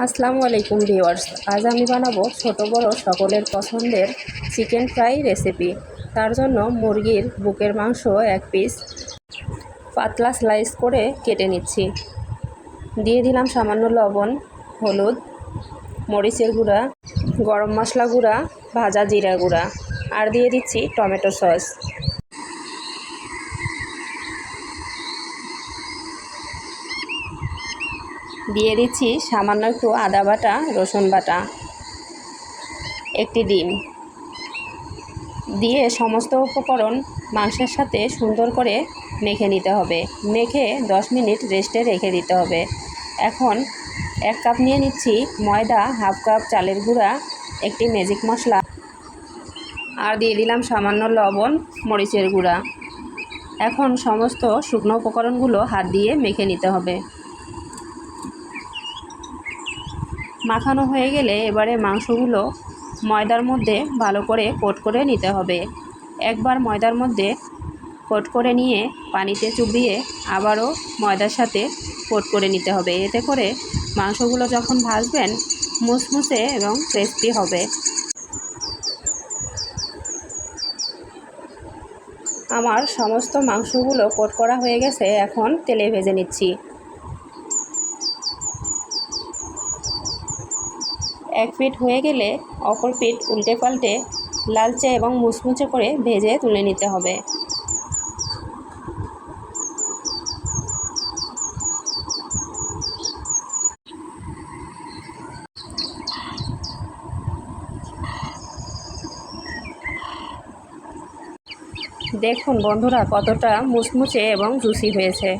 আসসালামু আলাইকুম ভিউয়ার্স। আজ আমি বানাবো ছোট বড় সকলের পছন্দের চিকেন ফ্রাই রেসিপি। তার জন্য মুরগির বুকের মাংস এক পিস পাতলা স্লাইস করে কেটে নিচ্ছি। দিয়ে দিলাম সামান্য লবণ, হলুদ, মরিচের গুঁড়া, গরম মশলা গুঁড়া, ভাজা জিরা গুঁড়া আর দিয়ে দিচ্ছি টমেটো সস। দিয়ে দিচ্ছি সামান্য একটু আদা বাটা, রসুন বাটা, একটি ডিম দিয়ে সমস্ত উপকরণ মাংসের সাথে সুন্দর করে মেখে নিতে হবে। মেখে 10 মিনিট রেস্টে রেখে দিতে হবে। এখন 1 কাপ নিয়ে নিচ্ছি ময়দা, হাফ কাপ চালের গুঁড়া, একটি ম্যাজিক মশলা আর দিয়ে দিলাম সামান্য লবণ, মরিচের গুঁড়া। এখন সমস্ত শুকনো উপকরণগুলো হাত দিয়ে মেখে নিতে হবে। মাখানো হয়ে গেলে এবারে মাংসগুলো ময়দার মধ্যে ভালো করে কোট করে নিতে হবে। একবার ময়দার মধ্যে কোট করে নিয়ে পানিতে চুবিয়ে আবারও ময়দার সাথে কোট করে নিতে হবে। এতে করে মাংসগুলো যখন ভাজবেন মুসমুসে এবং ক্রিস্পি হবে। আমার সমস্ত মাংসগুলো কোট করা হয়ে গেছে, এখন তেলে ভেজে নিচ্ছি। এক পিঠ হয়ে গেলে অপর পিঠ উল্টে পাল্টে লালচে এবং মুচমুচে করে ভেজে তুলে নিতে হবে। দেখুন বন্ধুরা, কতটা মুচমুচে এবং জুসি হয়েছে।